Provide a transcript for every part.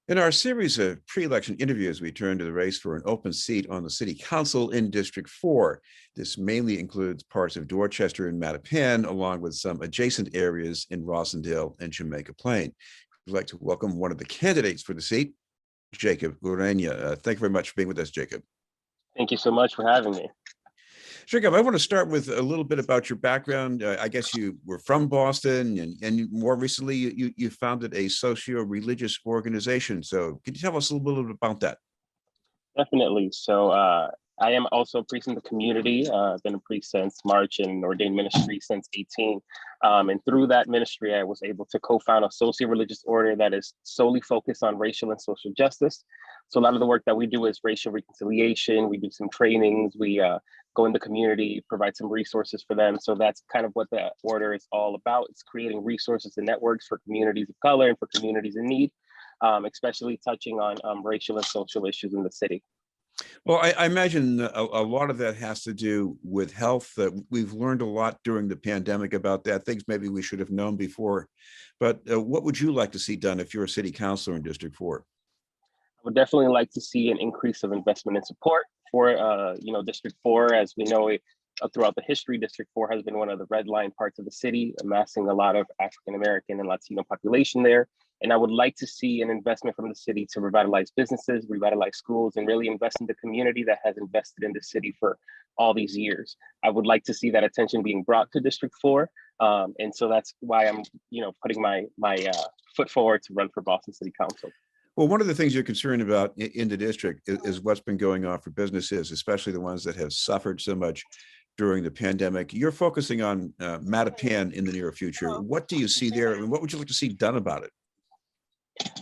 In our series of pre-election interviews, we turn to the race for an open seat on the city council in District 4. This mainly includes parts of Dorchester and Mattapan, along with some adjacent areas in Rossendale and Jamaica Plain. We'd like to welcome one of the candidates for the seat, Jacob Ureña. Thank you very much for being with us, Jacob. Thank you so much for having me. Jacob, I want to start with a little bit about your background. I guess you were from Boston, and more recently you founded a socio-religious organization. So can you tell us a little bit about that? Definitely. So I am also a priest in the community. I've been a priest since March and ordained ministry since 18. And through that ministry, I was able to co-found a socio-religious order that is solely focused on racial and social justice. So a lot of the work that we do is racial reconciliation. We do some trainings. We go in the community, provide some resources for them. So that's kind of what the order is all about. It's creating resources and networks for communities of color and for communities in need, especially touching on racial and social issues in the city. Well, I imagine a lot of that has to do with health. We've learned a lot during the pandemic about that, things maybe we should have known before. But what would you like to see done if you're a city councilor in District 4? I would definitely like to see an increase of investment and support for District 4. As we know, throughout the history, District 4 has been one of the red line parts of the city, amassing a lot of African American and Latino population there. And I would like to see an investment from the city to revitalize businesses, revitalize schools, and really invest in the community that has invested in the city for all these years. I would like to see that attention being brought to District 4. And so that's why I'm, putting my foot forward to run for Boston City Council. Well, one of the things you're concerned about in the district is what's been going on for businesses, especially the ones that have suffered so much during the pandemic. You're focusing on Mattapan in the near future. What do you see there, and what would you like to see done about it?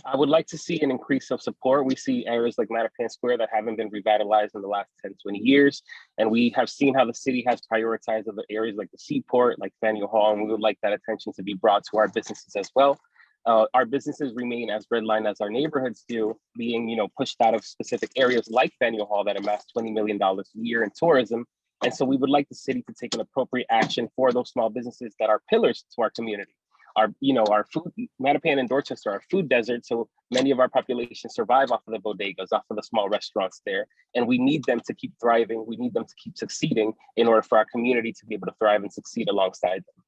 I would like to see an increase of support. We see areas like Mattapan Square that haven't been revitalized in the last 10, 20 years. And we have seen how the city has prioritized other areas like the Seaport, like Faneuil Hall, and we would like that attention to be brought to our businesses as well. Our businesses remain as redlined as our neighborhoods do, being pushed out of specific areas like Faneuil Hall that amass $20 million a year in tourism. And so we would like the city to take an appropriate action for those small businesses that are pillars to our community. Our food, Mattapan and Dorchester are food deserts, so many of our population survive off of the bodegas, off of the small restaurants there. And we need them to keep thriving. We need them to keep succeeding in order for our community to be able to thrive and succeed alongside them.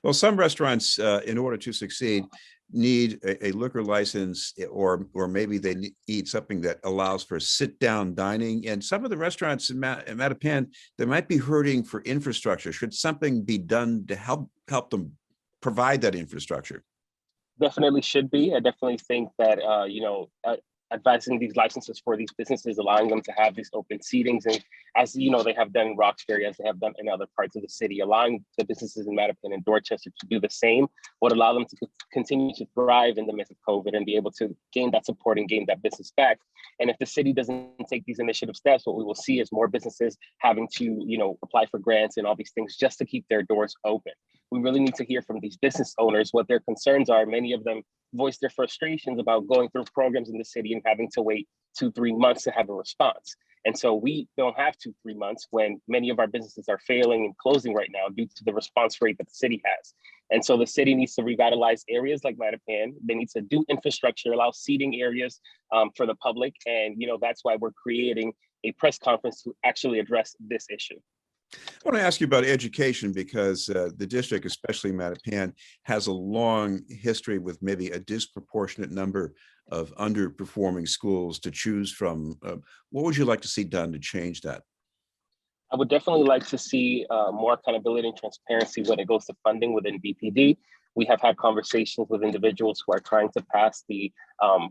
Well, some restaurants, in order to succeed, need a liquor license, or maybe they need something that allows for sit-down dining. And some of the restaurants in Mattapan, they might be hurting for infrastructure. Should something be done to help them provide that infrastructure? Definitely should be. I definitely think that advising these licenses for these businesses, allowing them to have these open seatings, and as they have done in Roxbury, as they have done in other parts of the city, allowing the businesses in Mattapan and Dorchester to do the same would allow them to continue to thrive in the midst of COVID and be able to gain that support and gain that business back. And if the city doesn't take these initiative steps, what we will see is more businesses having to apply for grants and all these things just to keep their doors open. We really need to hear from these business owners what their concerns are. Many of them voice their frustrations about going through programs in the city and having to wait 2-3 months to have a response. And so we don't have 2-3 months when many of our businesses are failing and closing right now due to the response rate that the city has. And so the city needs to revitalize areas like Mattapan. They need to do infrastructure, allow seating areas for the public. And that's why we're creating a press conference to actually address this issue. I want to ask you about education, because the district, especially Mattapan, has a long history with maybe a disproportionate number of underperforming schools to choose from. What would you like to see done to change that? I would definitely like to see more accountability and transparency when it goes to funding within BPD. We have had conversations with individuals who are trying to pass the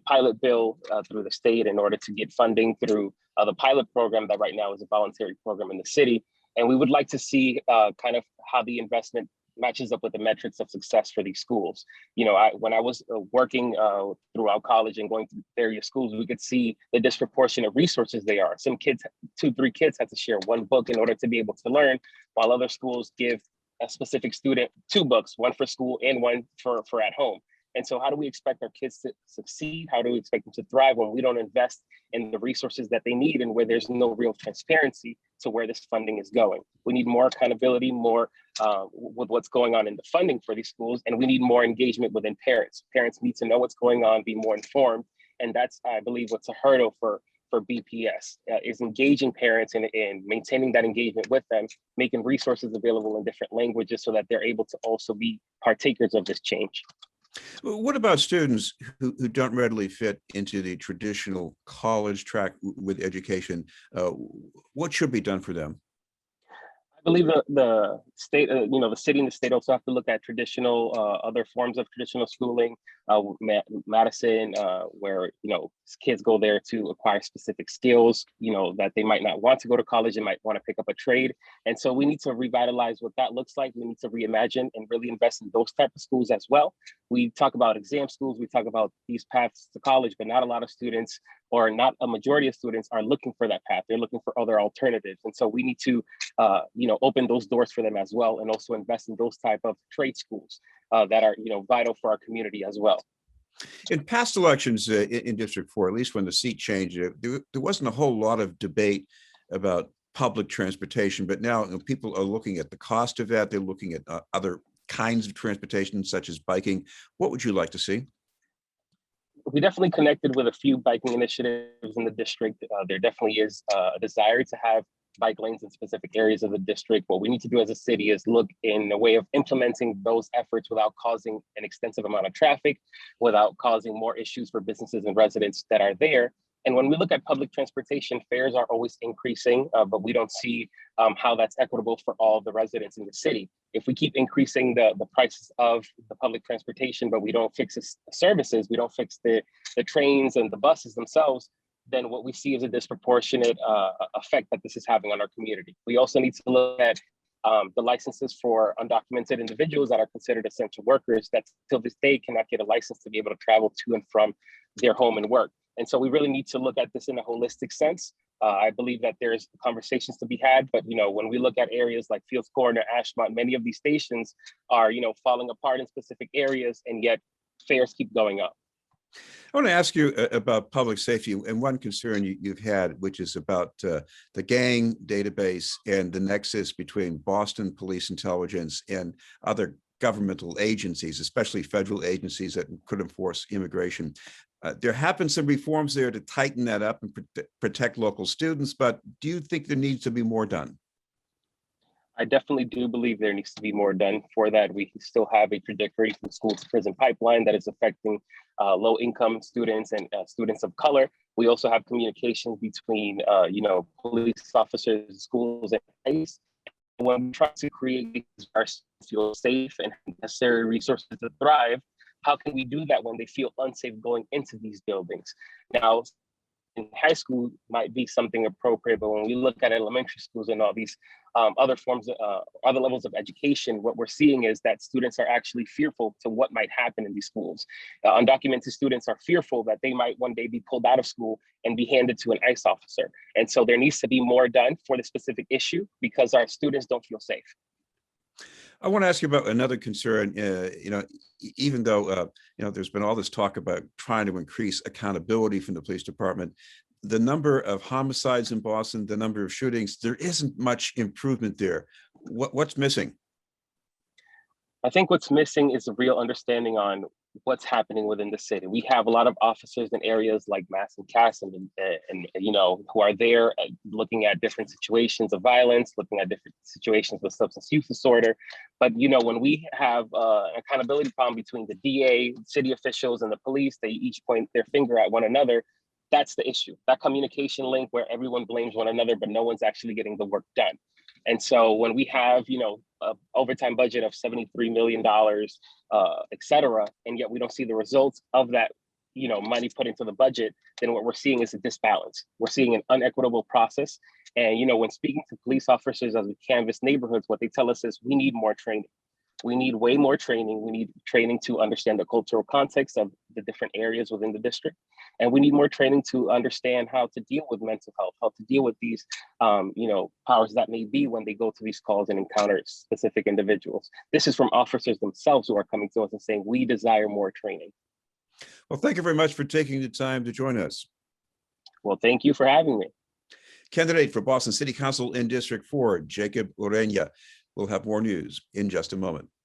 pilot bill through the state in order to get funding through the pilot program that right now is a voluntary program in the city. And we would like to see kind of how the investment matches up with the metrics of success for these schools. When I was working throughout college and going to various schools, we could see the disproportionate resources they are. Some kids, 2-3 kids had to share one book in order to be able to learn, while other schools give a specific student 2 books, one for school and one for at home. And so how do we expect our kids to succeed? How do we expect them to thrive when we don't invest in the resources that they need and where there's no real transparency to where this funding is going? We need more accountability, more with what's going on in the funding for these schools, and we need more engagement within parents. Parents need to know what's going on, be more informed, And that's, I believe, what's a hurdle for BPS, is engaging parents and maintaining that engagement with them, making resources available in different languages so that they're able to also be partakers of this change. What about students who don't readily fit into the traditional college track with education? What should be done for them? I believe the state, the city and the state also have to look at traditional, other forms of traditional schooling. Madison, where kids go there to acquire specific skills, that they might not want to go to college and might want to pick up a trade. And so we need to revitalize what that looks like. We need to reimagine and really invest in those type of schools as well. We talk about exam schools, we talk about these paths to college, but not a lot of students, or not a majority of students, are looking for that path. They're looking for other alternatives. And so we need to, open those doors for them as well, and also invest in those type of trade schools that are, vital for our community as well. In past elections in District 4, at least when the seat changed, there wasn't a whole lot of debate about public transportation, but now people are looking at the cost of that. They're looking at other kinds of transportation, such as biking. What would you like to see? We definitely connected with a few biking initiatives in the district. There definitely is a desire to have bike lanes in specific areas of the district. What we need to do as a city is look in a way of implementing those efforts without causing an extensive amount of traffic, without causing more issues for businesses and residents that are there. And when we look at public transportation, fares are always increasing, but we don't see how that's equitable for all the residents in the city. If we keep increasing the prices of the public transportation, but we don't fix the services, we don't fix the trains and the buses themselves, then what we see is a disproportionate effect that this is having on our community. We also need to look at the licenses for undocumented individuals that are considered essential workers that till this day cannot get a license to be able to travel to and from their home and work. And so we really need to look at this in a holistic sense. I believe that there's conversations to be had, but when we look at areas like Fields Corner, Ashmont, many of these stations are falling apart in specific areas, and yet fares keep going up. I want to ask you about public safety and one concern you've had, which is about the gang database and the nexus between Boston Police Intelligence and other governmental agencies, especially federal agencies that could enforce immigration. There have been some reforms there to tighten that up and protect local students, but do you think there needs to be more done? I definitely do believe there needs to be more done for that. We can still have a trajectory from school to prison pipeline that is affecting low-income students and students of color. We also have communications between, police officers, schools, and police. When we try to create our feel safe and necessary resources to thrive, how can we do that when they feel unsafe going into these buildings? Now, in high school might be something appropriate, but when we look at elementary schools and all these other forms, other levels of education, what we're seeing is that students are actually fearful to what might happen in these schools. Undocumented students are fearful that they might one day be pulled out of school and be handed to an ICE officer. And so there needs to be more done for the specific issue because our students don't feel safe. I want to ask you about another concern. Even though there's been all this talk about trying to increase accountability from the police department, the number of homicides in Boston, the number of shootings, there isn't much improvement there. What's missing? I think what's missing is a real understanding on what's happening within the city. We have a lot of officers in areas like Mass and Cassim, and who are there looking at different situations of violence, looking at different situations with substance use disorder. But when we have an accountability problem between the DA, city officials, and the police, they each point their finger at one another. That's the issue. That communication link where everyone blames one another, but no one's actually getting the work done. And so when we have, an overtime budget of $73 million, et cetera, and yet we don't see the results of that, money put into the budget, then what we're seeing is a disbalance. We're seeing an unequitable process. And, when speaking to police officers as we canvass neighborhoods, what they tell us is we need more training. We need way more training. We need training to understand the cultural context of the different areas within the district. And we need more training to understand how to deal with mental health, how to deal with these, powers that may be when they go to these calls and encounter specific individuals. This is from officers themselves who are coming to us and saying, we desire more training. Well, thank you very much for taking the time to join us. Well, thank you for having me. Candidate for Boston City Council in District 4, Jacob Ureña. We'll have more news in just a moment.